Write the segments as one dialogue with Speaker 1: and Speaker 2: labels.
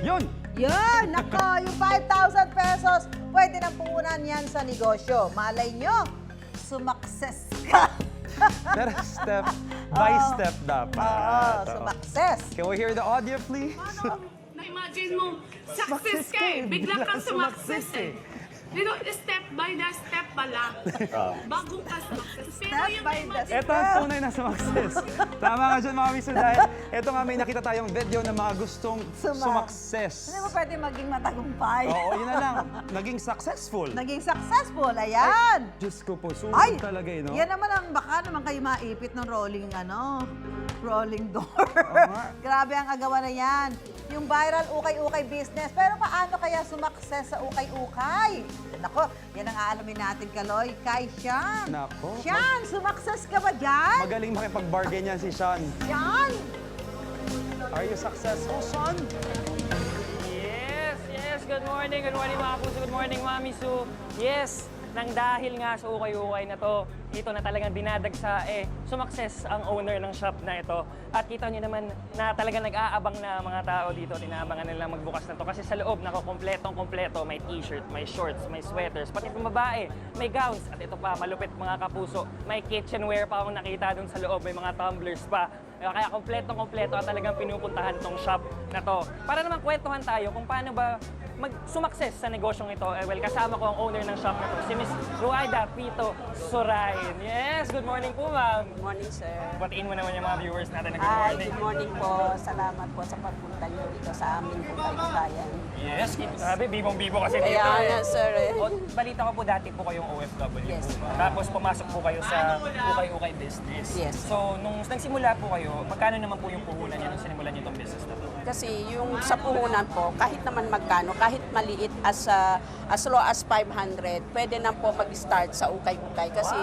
Speaker 1: Yun!
Speaker 2: Yan, nako, yung 5,000 pesos, pwede nang puhunan yan sa negosyo. Malay nyo, sumakses ka.
Speaker 1: Pero step by step dapat.
Speaker 2: Sumakses.
Speaker 1: Can we hear the audio, please?
Speaker 3: Paano na-imagine mo, success ka eh. Bigla kang sumakses eh. You know, step by the step pala. Bago ka sumakses. Pero
Speaker 2: Step
Speaker 3: yung
Speaker 2: by the
Speaker 3: imagine
Speaker 1: Ito ang tunay na sumakses. Tama ka dyan, mga miso, dahil ito nga may nakita tayong video ng mga gustong sumakses.
Speaker 2: Hindi mo pwede maging matagumpay.
Speaker 1: Oo, yun na lang. Naging successful.
Speaker 2: Naging successful, ayan.
Speaker 1: Diyos ko po,
Speaker 2: Ay,
Speaker 1: sulit talaga no?
Speaker 2: yan naman ang baka naman kayo maipit ng rolling door.
Speaker 1: nga.
Speaker 2: Grabe ang agawa na yan. Yung viral ukay-ukay business. Pero paano kaya sumakses sa ukay-ukay? Nako, yan ang aalamin natin, Kaloy, kay Sean.
Speaker 1: Nako.
Speaker 2: Sean, sumakses ka ba dyan?
Speaker 1: Magaling makipag-bargain yan si Sean.
Speaker 2: Sean!
Speaker 1: Are you successful, Sean?
Speaker 4: Yes, yes. Good morning mga puso. Good morning, Mami Su. Yes, nang dahil nga sa ukay-ukay na to, ito na talagang dinadagsa sumakses ang owner ng shop na ito. At kita niyo naman na talagang nag-aabang na mga tao dito, tinaabangan nilang magbukas na to. Kasi sa loob, kompletong-kompleto, may t-shirt, may shorts, may sweaters, pati itong babae, may gowns. At ito pa, malupit mga kapuso, may kitchenware pa akong nakita dun sa loob, may mga tumblers pa. Kaya kompletong-kompleto at talagang pinupuntahan tong shop na to. Para naman kwentuhan tayo kung paano ba sumakses sa negosyong ito. Well, kasama ko ang owner ng shop na to, si Miss Ruaida Pito Sorain. Yes, good morning po, ma'am.
Speaker 5: Good morning, sir.
Speaker 4: Batiin mo naman yung mga viewers natin na good
Speaker 5: Hi,
Speaker 4: morning.
Speaker 5: good morning po. Salamat po sa pagpunta niyo dito sa amin po kayo.
Speaker 4: Yes, sabi, bibong-bibo kasi dito.
Speaker 5: Kaya nga, sir.
Speaker 4: O, balita ko po dati po kayong OFW
Speaker 5: Yes.
Speaker 4: po. Tapos pumasok po kayo sa ukay-ukay business.
Speaker 5: Yes.
Speaker 4: So, nung nagsimula po kayo, magkano naman po yung puhunan niyo nung sinimulan niyo itong business na to?
Speaker 5: Kasi yung sa puhunan po, kahit naman magkano, kahit maliit as low as 500, pwede na po mag-start sa ukay-ukay. Kasi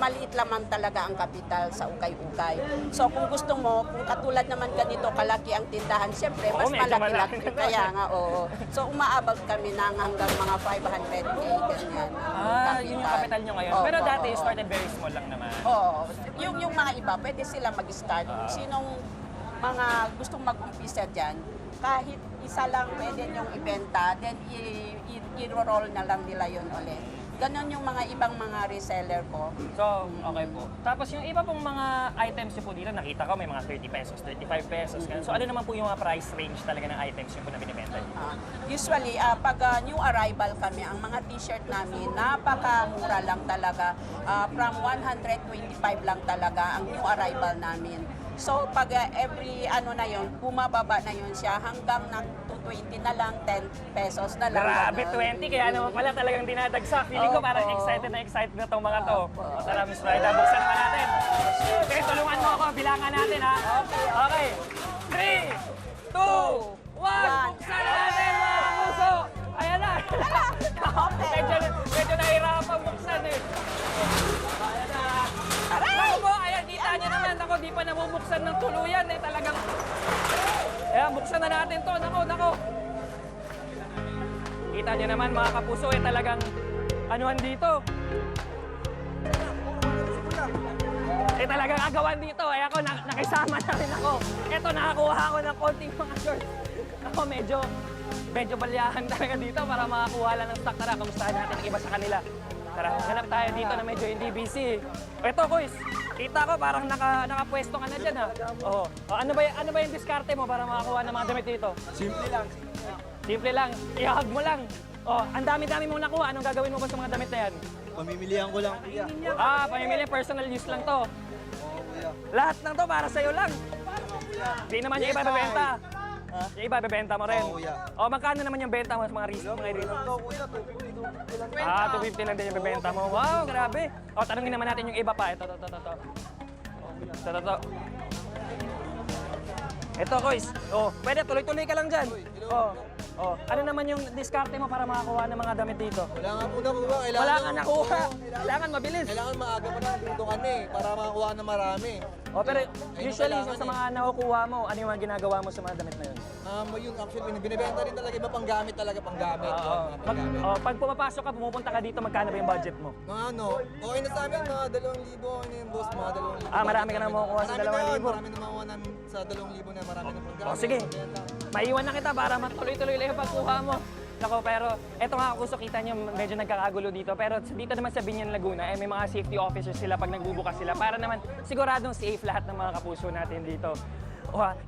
Speaker 5: maliit lamang talaga ang kapital sa ukay-ukay. So kung gusto mo, kung katulad naman ganito kalaki ang tindahan, siyempre mas
Speaker 4: Oo, medyo
Speaker 5: malaki-laki.
Speaker 4: malaki.
Speaker 5: Kaya nga, oo. So umaabot kami ng hanggang mga 500K, ganyan.
Speaker 4: Yun yung kapital nyo ngayon.
Speaker 5: Opo,
Speaker 4: Pero dati,
Speaker 5: oo.
Speaker 4: started very small lang naman.
Speaker 5: Oo. Yung mga iba, pwede sila mag-start. Sinong mga gustong mag-umpisa dyan, kahit isa lang pwede niyong ibenta, then i-roll na lang nila yun ulit. Ganon yung mga ibang mga reseller ko.
Speaker 4: So, okay po. Tapos yung iba pong mga items nyo po dito, nakita ko may mga 30 pesos, 35 pesos. ganun. So ano naman po yung mga price range talaga ng items yung po na binibenta nyo?
Speaker 5: Usually, pag new arrival kami, ang mga t-shirt namin, napakamura lang talaga. From 125 lang talaga ang new arrival namin. So, pag every ano na yon, bumababa na yun siya hanggang na 220 na lang, 10 pesos na lang.
Speaker 4: Grabe,
Speaker 5: ganun.
Speaker 4: 20. Kaya naman pala talagang dinadagsak. Feeling ko parang
Speaker 5: Opo.
Speaker 4: excited na itong mga to.
Speaker 5: Opo.
Speaker 4: O, tara, Miss Raida, buksan naman natin. Okay, tulungan mo ako. Bilangan natin, ha? Okay. 3, 2, 1. Buksan na natin, mga kapuso. Ayan na. medyo nahirapan buksan, eh. Ayan na. Naku po, ayan, kita niyo naman. Ako, di pa namubuksan ng tuluyan, eh. Talagang... Ayan, buksan na natin to. Nako. Kita niyo naman mga kapuso, talagang anuhan dito. Talagang agawan dito. Ako, nakisama na rin ako. Ito, nakakuha ako ng konting mga shorts. Ako, medyo balyahan talaga dito para makakuha lang ng stock. Tara, kamustahan natin ang iba sa kanila. Tara, hanap tayo dito na medyo hindi busy. Ito, Kuis. Kita ko parang nakapwesto ka na dyan, ha? Oo. Ano ba yung diskarte mo para makakuha ng mga damit dito?
Speaker 6: Simple lang.
Speaker 4: Simple lang. Ihahag mo lang. Ang dami-dami mong nakuha. Anong gagawin mo ba sa mga damit na yan?
Speaker 6: Pamimilihan ko lang, kuya.
Speaker 4: Pamimili. Personal use lang to.
Speaker 6: Oo, kuya.
Speaker 4: Lahat ng to para sa'yo lang. Hindi naman yung iba bebenta. Yung iba bebenta mo rin.
Speaker 6: Oo, kuya.
Speaker 4: Magkano naman yung benta mo sa mga reason?
Speaker 6: Ito, kuya, 250 lang.
Speaker 4: 250 lang din yung bebenta mo. Wow, grabe. Tanungin naman natin yung iba pa. Ito. Ito, Kois. Pwede, tuloy-tuloy ka lang dyan. Ano naman yung diskarte mo para makakuha ng mga damit dito?
Speaker 6: Kailangan po na, kuya.
Speaker 4: Wala kang nakuha. Kailangan mabilis.
Speaker 6: Kailangan maaga pa na dito kami para makakuha ng marami.
Speaker 4: Pero
Speaker 6: Ayun
Speaker 4: usually
Speaker 6: kailangan
Speaker 4: sa mga nakukuha mo, ano yung mga ginagawa mo sa mga damit na yun?
Speaker 6: Yun, actually, binibenta rin talaga, iba panggamit talaga, panggamit.
Speaker 4: Oo.
Speaker 6: Mga panggamit.
Speaker 4: Pag pumapasok ka, pumupunta ka dito, magkano ba yung budget mo?
Speaker 6: Mga ano, okay na sa amin, mga 2,000, okay na yung boss, mga 2,000.
Speaker 4: Marami ka na makukuha sa 2,000.
Speaker 6: Marami na makukuha sa 2,000 na, marami na panggamit.
Speaker 4: Sige.
Speaker 6: Benta.
Speaker 4: Maiwan na kita para matuloy-tuloy lang yung pagkuha mo. Nako, pero eto nga gusto kita nyo, medyo nagkakagulo dito. Pero dito naman sa Binyan Laguna, may mga safety officers sila pag nagbubukas sila para naman siguradong safe lahat ng mga kapuso natin dito.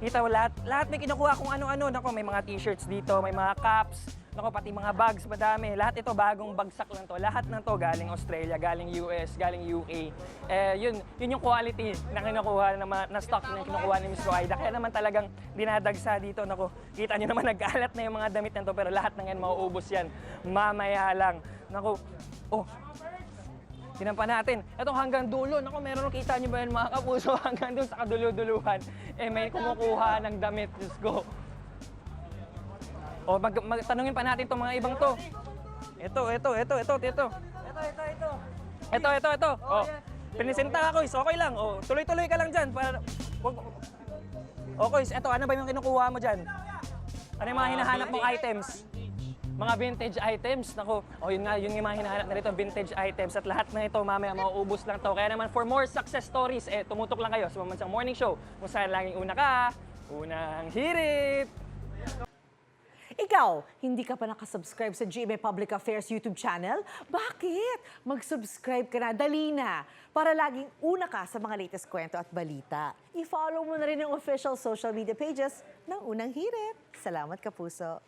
Speaker 4: Kita mo, lahat may kinukuha kung ano-ano. Nako, may mga t-shirts dito, may mga caps, nako, pati mga bags, madami. Lahat ito bagong bagsak lang to. Lahat ng to galing Australia, galing US, galing UK. Yun yung quality na kinukuha, na stock na kinukuha ni Miss Roida. Kaya naman talagang dinadagsa dito. Nako, kita nyo naman nag-alat na yung mga damit na to, pero lahat ng yan mauubos yan. Mamaya lang. Nako, tinampan natin. Itong hanggang dulo, naku, meron kita niyo ba yan mga kapuso, hanggang doon sa kaduluduluhan, may kumukuha ng damit, Diyos ko. Tanungin pa natin itong mga ibang to. Ito. Pinisenta ako, okay lang. Tuloy-tuloy ka lang dyan. Okay, ano ba yung kinukuha mo dyan? Ano yung mga hinahanap mong items? Mga vintage items, nako, yun yung mga hinahanap na rito, vintage items, at lahat na ito mamaya mauubos lang to. Kaya naman for more success stories, tumutok lang kayo sa Mamansang Morning Show, kung saan laging una ka, unang hirit.
Speaker 2: Ikaw, hindi ka pa nakasubscribe sa GMA Public Affairs YouTube channel? Bakit? Mag-subscribe ka na, dali na, para laging una ka sa mga latest kwento at balita. I-follow mo na rin yung official social media pages ng Unang Hirit. Salamat, Kapuso.